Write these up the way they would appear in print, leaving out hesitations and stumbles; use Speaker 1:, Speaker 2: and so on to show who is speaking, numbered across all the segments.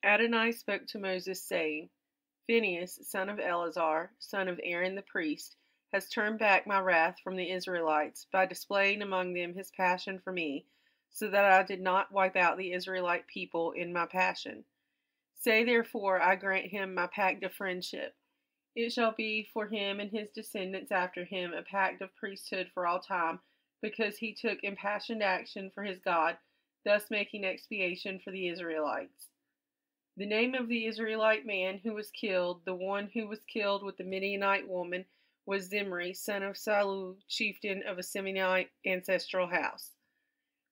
Speaker 1: Adonai spoke to Moses, saying, Phinehas, son of Eleazar, son of Aaron the priest, has turned back my wrath from the Israelites by displaying among them his passion for me, so that I did not wipe out the Israelite people in my passion. Say therefore, I grant him my pact of friendship. It shall be for him and his descendants after him a pact of priesthood for all time, because he took impassioned action for his God, thus making expiation for the Israelites. The name of the Israelite man who was killed, the one who was killed with the Midianite woman, was Zimri, son of Salu, chieftain of a Simeonite ancestral house.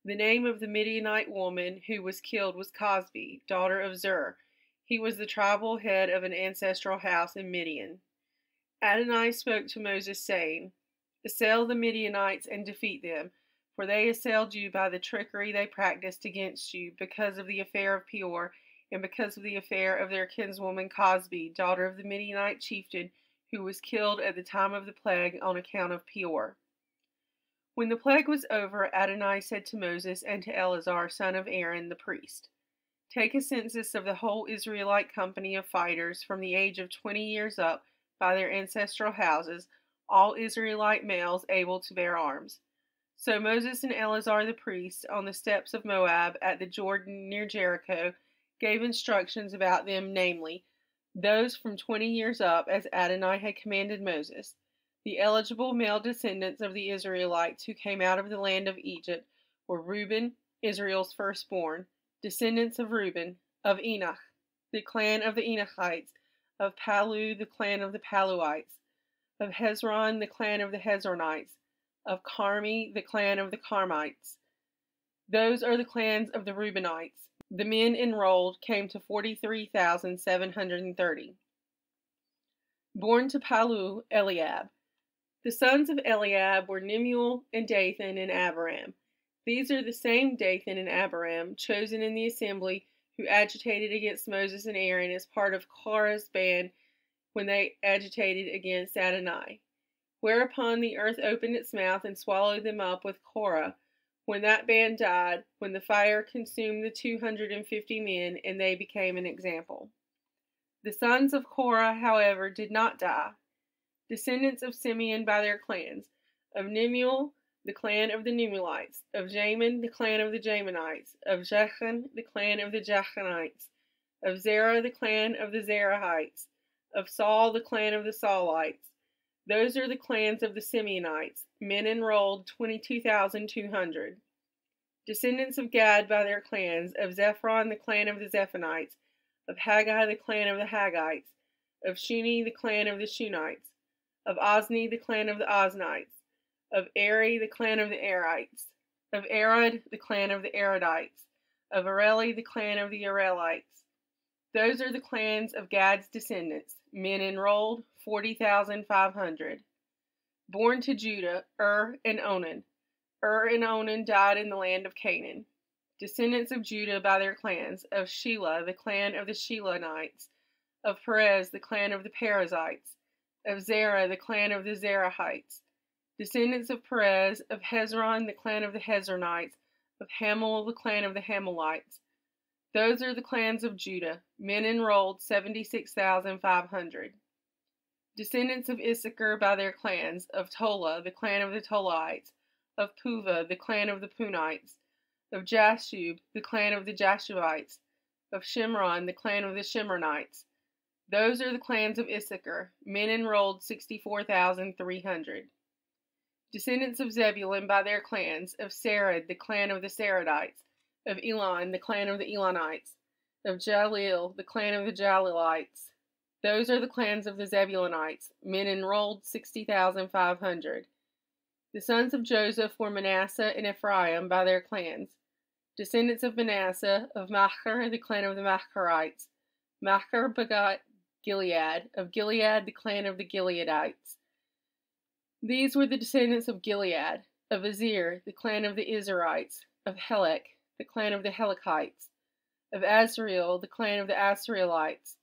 Speaker 1: The name of the Midianite woman who was killed was Cosbi, daughter of Zur. He was the tribal head of an ancestral house in Midian. Adonai spoke to Moses, saying, Assail the Midianites and defeat them, for they assailed you by the trickery they practiced against you because of the affair of Peor, and because of the affair of their kinswoman Cosbi, daughter of the Midianite chieftain, who was killed at the time of the plague on account of Peor. When the plague was over, Adonai said to Moses and to Eleazar, son of Aaron, the priest, Take a census of the whole Israelite company of fighters from the age of 20 years up by their ancestral houses, all Israelite males able to bear arms. So Moses and Eleazar the priest, on the steppes of Moab at the Jordan near Jericho, gave instructions about them, namely, those from 20 years up, as Adonai had commanded Moses, the eligible male descendants of the Israelites who came out of the land of Egypt were Reuben, Israel's firstborn, descendants of Reuben, of Enoch, the clan of the Enochites, of Palu, the clan of the Paluites, of Hezron, the clan of the Hezronites, of Carmi, the clan of the Carmites. Those are the clans of the Reubenites. The men enrolled came to 43,730. Born to Palu, Eliab. The sons of Eliab were Nemuel and Dathan and Abiram. These are the same Dathan and Abiram, chosen in the assembly, who agitated against Moses and Aaron as part of Korah's band when they agitated against Adonai. Whereupon the earth opened its mouth and swallowed them up with Korah, when that band died, when the fire consumed the 250 men, and they became an example. The sons of Korah, however, did not die. Descendants of Simeon by their clans, of Nemuel, the clan of the Nemuelites, of Jamin, the clan of the Jaminites, of Jechan, the clan of the Jechanites, of Zerah, the clan of the Zerahites, of Saul, the clan of the Saulites. Those are the clans of the Simeonites, men enrolled 22,200. Descendants of Gad by their clans, of Zephron, the clan of the Zephonites, of Haggai, the clan of the Haggites, of Shuni, the clan of the Shunites, of Ozni, the clan of the Oznites, of Eri, the clan of the Erites, of Arad, the clan of the Aradites, of Areli, the clan of the Arelites. Those are the clans of Gad's descendants, men enrolled 40,500. Born to Judah, and Onan. And Onan died in the land of Canaan. Descendants of Judah by their clans, of Shelah, the clan of the Shelonites, of Perez, the clan of the Perizzites, of Zerah, the clan of the Zerahites. Descendants of Perez, of Hezron, the clan of the Hezronites, of Hamul, the clan of the Hamulites. Those are the clans of Judah, men enrolled 76,500. Descendants of Issachar by their clans, of Tola, the clan of the Tolaites, of Puva, the clan of the Punites, of Jashub, the clan of the Jashubites, of Shimron, the clan of the Shimronites. Those are the clans of Issachar, men enrolled 64,300. Descendants of Zebulun by their clans, of Sarad, the clan of the Saradites, of Elon, the clan of the Elonites, of Jalil, the clan of the Jalilites. Those are the clans of the Zebulunites, men enrolled 60,500. The sons of Joseph were Manasseh and Ephraim by their clans. Descendants of Manasseh, of Machir, the clan of the Machirites. Machir begot Gilead, of Gilead, the clan of the Gileadites. These were the descendants of Gilead, of Azir, the clan of the Izharites, of Helek, the clan of the Helekites, of Azriel, the clan of the Asrielites,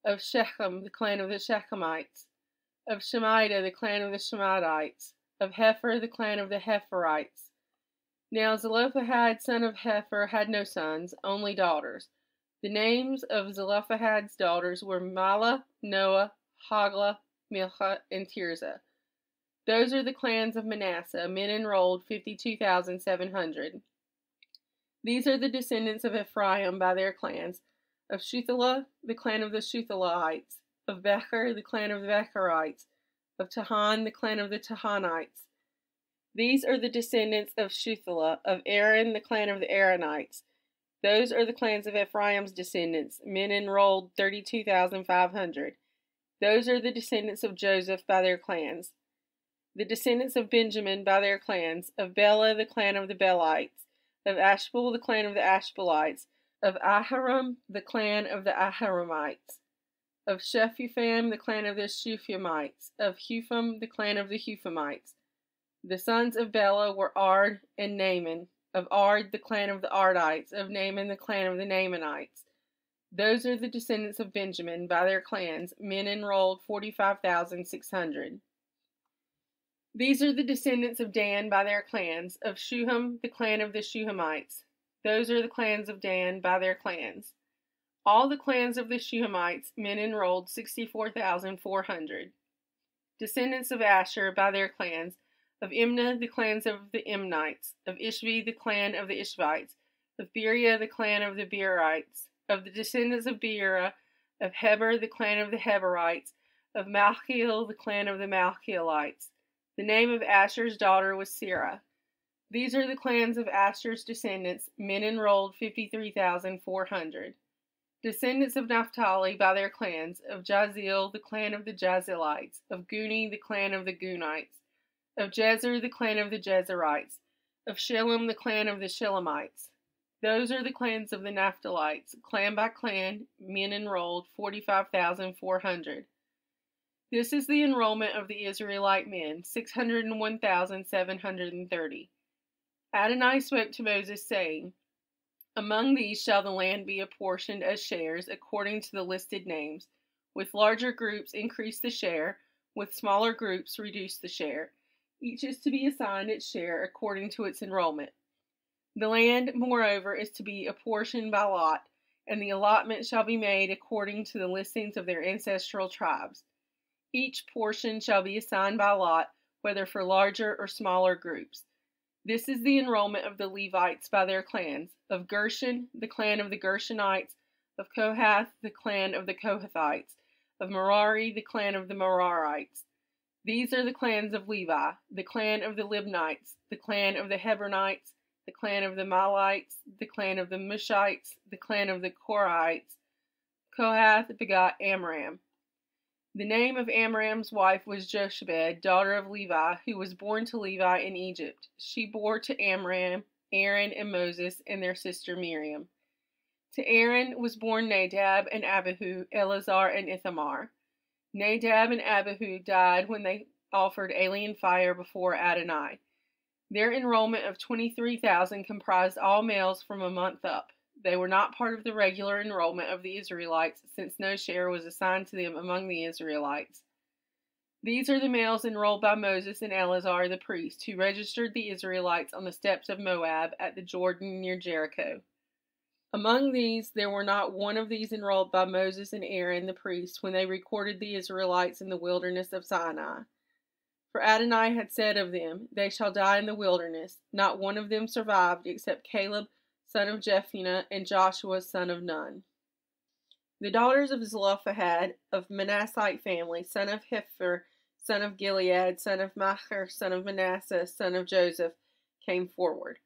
Speaker 1: of Shechem, the clan of the Shechemites, of Shemida, the clan of the Shemaites, of Hepher, the clan of the Hepherites. Now Zelophehad, son of Hepher, had no sons, only daughters. The names of Zelophehad's daughters were Mahlah, Noah, Hoglah, Milcah, and Tirzah. Those are the clans of Manasseh, men enrolled 52,700. These are the descendants of Ephraim by their clans, of Shuthelah, the clan of the Shuthelahites, of Becher, the clan of the Becherites, of Tahan, the clan of the Tahanites. These are the descendants of Shuthelah, of Aaron, the clan of the Aaronites. Those are the clans of Ephraim's descendants, men enrolled 32,500. Those are the descendants of Joseph by their clans. The descendants of Benjamin by their clans, of Bela, the clan of the Belites, of Ashbel, the clan of the Ashbelites, of Ahiram, the clan of the Ahiramites, of Shephupham, the clan of the Shuphamites, of Hupham, the clan of the Huphamites. The sons of Bela were Ard and Naaman, of Ard, the clan of the Ardites, of Naaman, the clan of the Naamanites. Those are the descendants of Benjamin by their clans, men enrolled 45,600. These are the descendants of Dan by their clans, of Shuham, the clan of the Shuhamites. Those are the clans of Dan by their clans. All the clans of the Shuhamites, men enrolled 64,400. Descendants of Asher by their clans, of Imnah, the clans of the Imnites, of Ishvi, the clan of the Ishvites, of Beria, the clan of the Beerites, of the descendants of Beera, of Heber, the clan of the Heberites, of Malchiel, the clan of the Malchielites. The name of Asher's daughter was Serah. These are the clans of Asher's descendants, men enrolled 53,400. Descendants of Naphtali by their clans, of Jaziel, the clan of the Jazilites, of Guni, the clan of the Gunites, of Jezer, the clan of the Jezerites, of Shilem, the clan of the Shilemites. Those are the clans of the Naphtalites, clan by clan, men enrolled 45,400. This is the enrollment of the Israelite men, 601,730. Adonai spoke to Moses, saying, Among these shall the land be apportioned as shares according to the listed names. With larger groups increase the share, with smaller groups reduce the share. Each is to be assigned its share according to its enrollment. The land, moreover, is to be apportioned by lot, and the allotment shall be made according to the listings of their ancestral tribes. Each portion shall be assigned by lot, whether for larger or smaller groups. This is the enrollment of the Levites by their clans, of Gershon, the clan of the Gershonites, of Kohath, the clan of the Kohathites, of Merari, the clan of the Merarites. These are the clans of Levi, the clan of the Libnites, the clan of the Hebronites, the clan of the Malites, the clan of the Mushites, the clan of the Korahites. Kohath begot Amram. The name of Amram's wife was Jochebed, daughter of Levi, who was born to Levi in Egypt. She bore to Amram, Aaron, and Moses, and their sister Miriam. To Aaron was born Nadab and Abihu, Eleazar and Ithamar. Nadab and Abihu died when they offered alien fire before Adonai. Their enrollment of 23,000 comprised all males from a month up. They were not part of the regular enrollment of the Israelites, since no share was assigned to them among the Israelites. These are the males enrolled by Moses and Eleazar the priest, who registered the Israelites on the steppes of Moab at the Jordan near Jericho. Among these, there were not one of these enrolled by Moses and Aaron the priest when they recorded the Israelites in the wilderness of Sinai. For Adonai had said of them, They shall die in the wilderness. Not one of them survived, except Caleb, son of Jephunneh, and Joshua, son of Nun. The daughters of Zelophehad, of Manassite family, son of Hepher, son of Gilead, son of Machir, son of Manasseh, son of Joseph, came forward.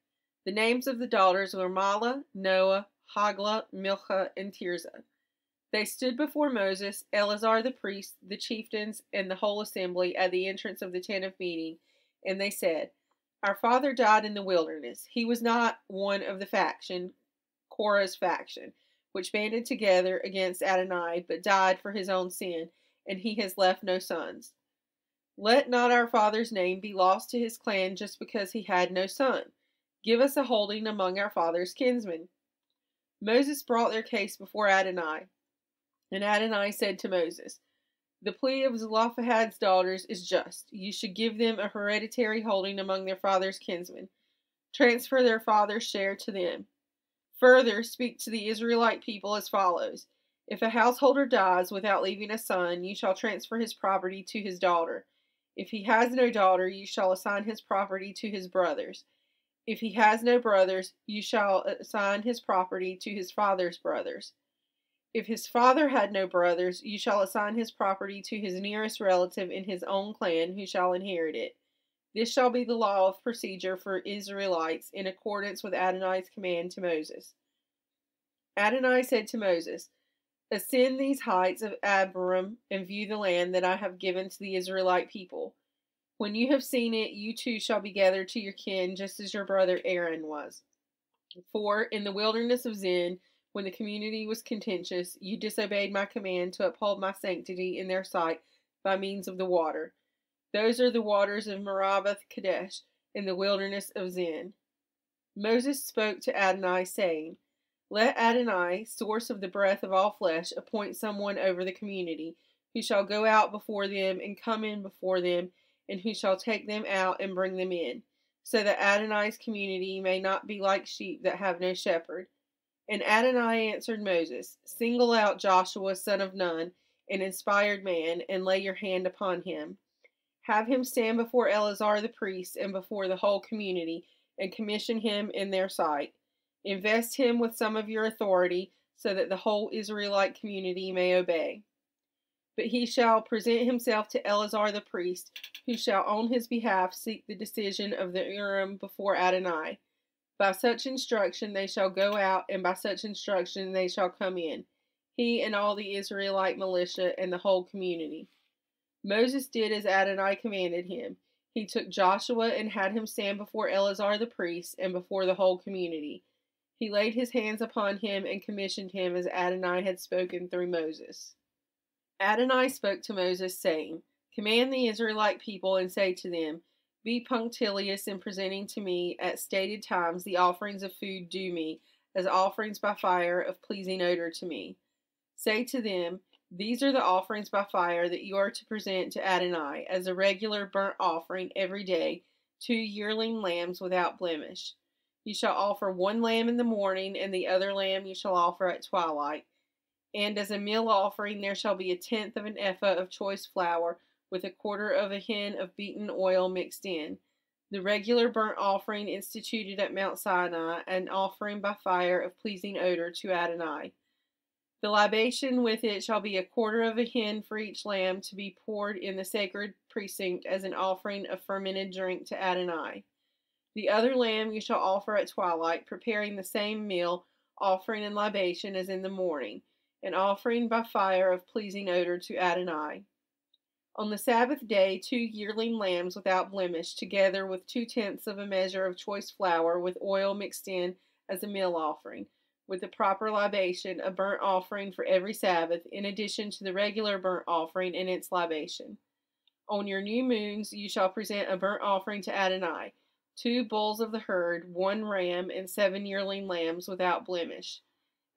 Speaker 1: The names of the daughters were Mahlah, Noah, Hoglah, Milcah, and Tirzah. They stood before Moses, Eleazar the priest, the chieftains, and the whole assembly at the entrance of the tent of meeting, and they said, Our father died in the wilderness. He was not one of the faction, Korah's faction, which banded together against Adonai, but died for his own sin, and he has left no sons. Let not our father's name be lost to his clan just because he had no son. Give us a holding among our father's kinsmen. Moses brought their case before Adonai, and Adonai said to Moses, The plea of Zelophehad's daughters is just. You should give them a hereditary holding among their father's kinsmen. Transfer their father's share to them. Further, speak to the Israelite people as follows. If a householder dies without leaving a son, you shall transfer his property to his daughter. If he has no daughter, you shall assign his property to his brothers. If he has no brothers, you shall assign his property to his father's brothers. If his father had no brothers, you shall assign his property to his nearest relative in his own clan, who shall inherit it. This shall be the law of procedure for Israelites in accordance with Adonai's command to Moses. Adonai said to Moses, Ascend these heights of Abarim and view the land that I have given to the Israelite people. When you have seen it, you too shall be gathered to your kin, just as your brother Aaron was. For in the wilderness of Zin, when the community was contentious, you disobeyed my command to uphold my sanctity in their sight by means of the water. Those are the waters of Meribah Kadesh in the wilderness of Zin. Moses spoke to Adonai, saying, Let Adonai, source of the breath of all flesh, appoint someone over the community, who shall go out before them and come in before them, and who shall take them out and bring them in, so that Adonai's community may not be like sheep that have no shepherd. And Adonai answered Moses, Single out Joshua son of Nun, an inspired man, and lay your hand upon him. Have him stand before Eleazar the priest and before the whole community, and commission him in their sight. Invest him with some of your authority, so that the whole Israelite community may obey. But he shall present himself to Eleazar the priest, who shall on his behalf seek the decision of the Urim before Adonai. By such instruction they shall go out, and by such instruction they shall come in, he and all the Israelite militia and the whole community. Moses did as Adonai commanded him. He took Joshua and had him stand before Eleazar the priest and before the whole community. He laid his hands upon him and commissioned him as Adonai had spoken through Moses. Adonai spoke to Moses, saying, Command the Israelite people and say to them, Be punctilious in presenting to me at stated times the offerings of food due me, as offerings by fire of pleasing odor to me. Say to them, These are the offerings by fire that you are to present to Adonai, as a regular burnt offering every day, 2 yearling lambs without blemish. You shall offer 1 lamb in the morning, and the other lamb you shall offer at twilight. And as a meal offering there shall be 1/10 of an ephah of choice flour, with 1/4 of a hin of beaten oil mixed in. The regular burnt offering instituted at Mount Sinai, an offering by fire of pleasing odor to Adonai. The libation with it shall be 1/4 of a hin for each lamb, to be poured in the sacred precinct as an offering of fermented drink to Adonai. The other lamb you shall offer at twilight, preparing the same meal, offering and libation as in the morning, an offering by fire of pleasing odor to Adonai. On the Sabbath day 2 yearling lambs without blemish, together with 2/10 of a measure of choice flour with oil mixed in as a meal offering, with the proper libation, a burnt offering for every Sabbath, in addition to the regular burnt offering and its libation. On your new moons you shall present a burnt offering to Adonai, 2 bulls of the herd, 1 ram, and 7 yearling lambs without blemish.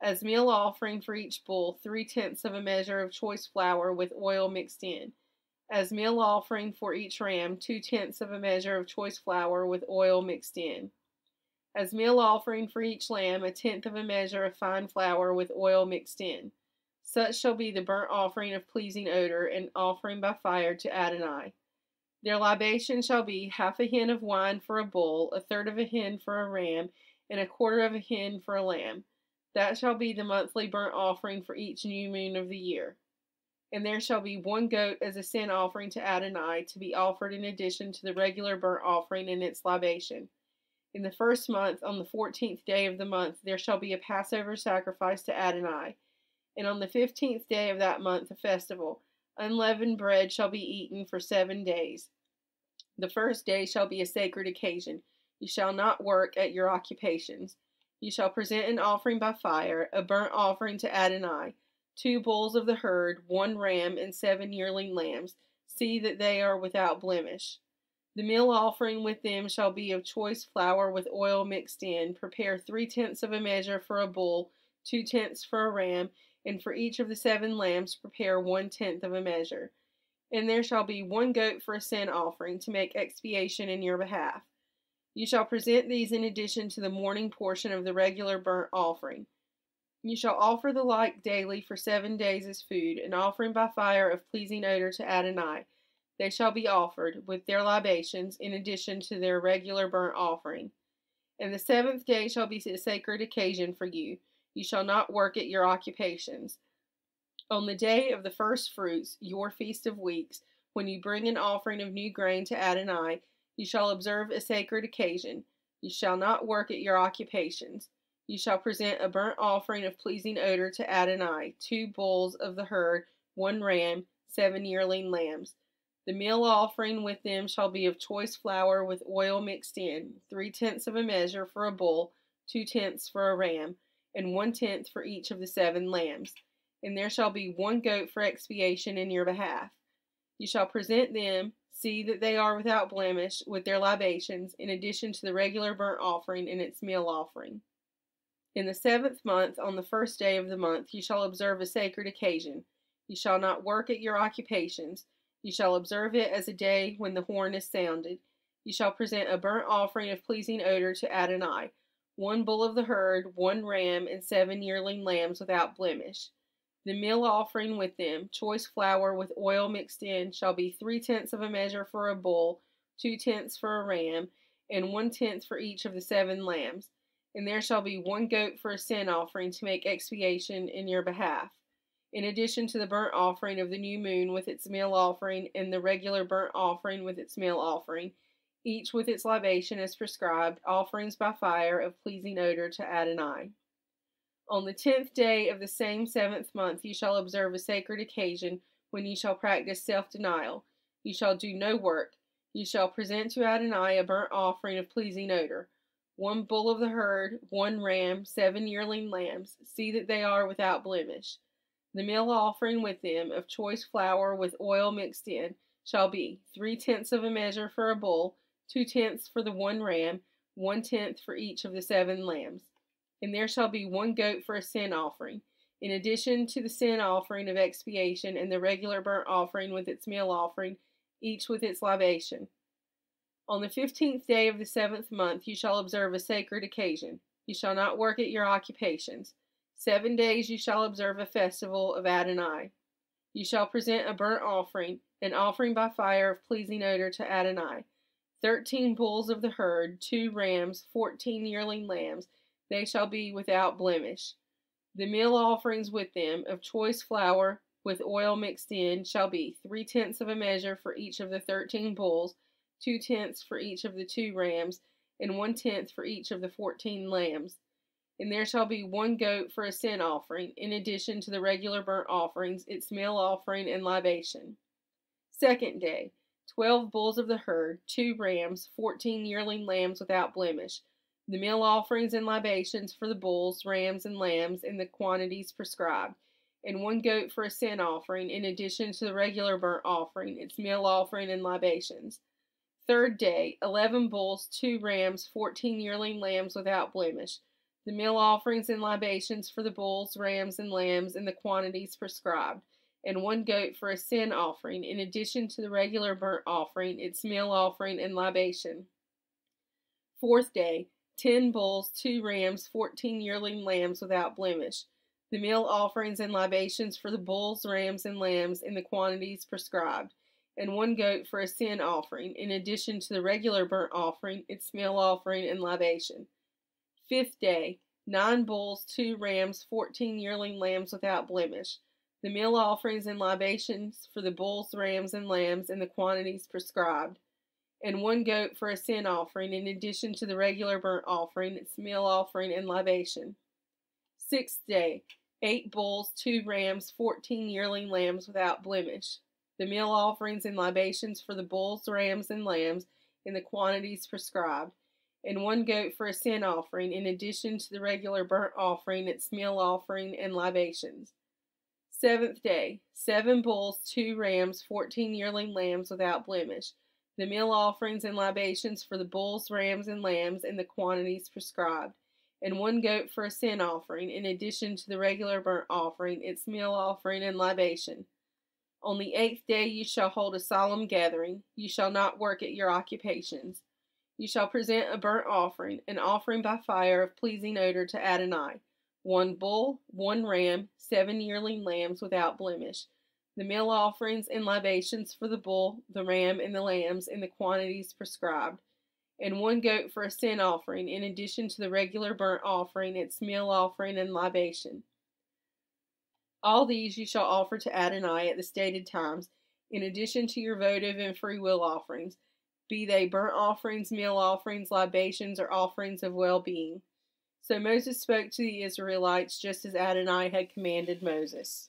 Speaker 1: As meal offering for each bull, 3/10 of a measure of choice flour with oil mixed in. As meal offering for each ram, 2/10 of a measure of choice flour with oil mixed in. As meal offering for each lamb, 1/10 of a measure of fine flour with oil mixed in. Such shall be the burnt offering of pleasing odor, and offering by fire to Adonai. Their libation shall be 1/2 a hin of wine for a bull, 1/3 of a hin for a ram, and 1/4 of a hin for a lamb. That shall be the monthly burnt offering for each new moon of the year. And there shall be 1 goat as a sin offering to Adonai, to be offered in addition to the regular burnt offering and its libation. In the first month, on the 14th day of the month, there shall be a Passover sacrifice to Adonai. And on the 15th day of that month, a festival. Unleavened bread shall be eaten for 7 days. The first day shall be a sacred occasion. You shall not work at your occupations. You shall present an offering by fire, a burnt offering to Adonai, 2 bulls of the herd, 1 ram, and 7 yearling lambs. See that they are without blemish. The meal offering with them shall be of choice flour with oil mixed in. Prepare 3/10 of a measure for a bull, 2/10 for a ram, and for each of the 7 lambs prepare 1/10 of a measure. And there shall be 1 goat for a sin offering, to make expiation in your behalf. You shall present these in addition to the morning portion of the regular burnt offering. You shall offer the like daily for 7 days as food, an offering by fire of pleasing odor to Adonai. They shall be offered, with their libations, in addition to their regular burnt offering. And the 7th day shall be a sacred occasion for you. You shall not work at your occupations. On the day of the first fruits, your feast of weeks, when you bring an offering of new grain to Adonai, you shall observe a sacred occasion. You shall not work at your occupations. You shall present a burnt offering of pleasing odor to Adonai, 2 bulls of the herd, 1 ram, 7 yearling lambs. The meal offering with them shall be of choice flour with oil mixed in, 3/10 of a measure for a bull, 2/10 for a ram, and 1/10 for each of the 7 lambs. And there shall be 1 goat for expiation in your behalf. You shall present them, see that they are without blemish, with their libations, in addition to the regular burnt offering and its meal offering. In the 7th month, on the first day of the month, you shall observe a sacred occasion. You shall not work at your occupations. You shall observe it as a day when the horn is sounded. You shall present a burnt offering of pleasing odor to Adonai, 1 bull of the herd, 1 ram, and 7 yearling lambs without blemish. The meal offering with them, choice flour with oil mixed in, shall be 3/10 of a measure for a bull, 2/10 for a ram, and 1/10 for each of the 7 lambs. And there shall be 1 goat for a sin offering to make expiation in your behalf, in addition to the burnt offering of the new moon with its meal offering, and the regular burnt offering with its meal offering, each with its libation as prescribed, offerings by fire of pleasing odor to Adonai. On the 10th day of the same 7th month you shall observe a sacred occasion, when you shall practice self-denial. You shall do no work. You shall present to Adonai a burnt offering of pleasing odor, 1 bull of the herd, 1 ram, 7 yearling lambs. See that they are without blemish. The meal offering with them, of choice flour with oil mixed in, shall be 3/10 of a measure for a bull, 2/10 for the 1 ram, 1/10 for each of the 7 lambs. And there shall be 1 goat for a sin offering, in addition to the sin offering of expiation and the regular burnt offering with its meal offering, each with its libation. On the 15th day of the 7th month you shall observe a sacred occasion. You shall not work at your occupations. 7 days you shall observe a festival of Adonai. You shall present a burnt offering, an offering by fire of pleasing odor to Adonai, 13 bulls of the herd, 2 rams, 14 yearling lambs. They shall be without blemish. The meal offerings with them, of choice flour with oil mixed in, shall be 3/10 of a measure for each of the 13 bulls, 2/10 for each of the 2 rams, and 1/10 for each of the 14 lambs. And there shall be 1 goat for a sin offering, in addition to the regular burnt offerings, its meal offering and libation. 2nd day, 12 bulls of the herd, 2 rams, 14 yearling lambs without blemish. The meal offerings and libations for the bulls, rams, and lambs in the quantities prescribed, and 1 goat for a sin offering, in addition to the regular burnt offering, its meal offering and libations. 3rd day, 11 bulls, 2 rams, 14 yearling lambs without blemish. The meal offerings and libations for the bulls, rams, and lambs in the quantities prescribed, and 1 goat for a sin offering, in addition to the regular burnt offering, its meal offering and libation. 4th day, 10 bulls, 2 rams, 14 yearling lambs without blemish. The meal offerings and libations for the bulls, rams, and lambs in the quantities prescribed, and 1 goat for a sin offering, in addition to the regular burnt offering, its meal offering and libation. 5th day, 9 bulls, 2 rams, 14 yearling lambs without blemish. The meal offerings and libations for the bulls, rams, and lambs in the quantities prescribed, and 1 goat for a sin offering, in addition to the regular burnt offering, its meal offering and libation. 6th day, 8 bulls, 2 rams, 14 yearling lambs without blemish. The meal offerings and libations for the bulls, rams, and lambs in the quantities prescribed, and 1 goat for a sin offering, in addition to the regular burnt offering, its meal offering and libations. 7th day, 7 bulls, 2 rams, 14 yearling lambs without blemish. The meal offerings and libations for the bulls, rams, and lambs in the quantities prescribed, and 1 goat for a sin offering, in addition to the regular burnt offering, its meal offering and libation. On the 8th day you shall hold a solemn gathering. You shall not work at your occupations. You shall present a burnt offering, an offering by fire of pleasing odor to Adonai, 1 bull, 1 ram, 7 yearling lambs without blemish, the meal offerings and libations for the bull, the ram, and the lambs in the quantities prescribed, and 1 goat for a sin offering, in addition to the regular burnt offering, its meal offering, and libation. All these you shall offer to Adonai at the stated times, in addition to your votive and free will offerings, be they burnt offerings, meal offerings, libations, or offerings of well-being. So Moses spoke to the Israelites just as Adonai had commanded Moses.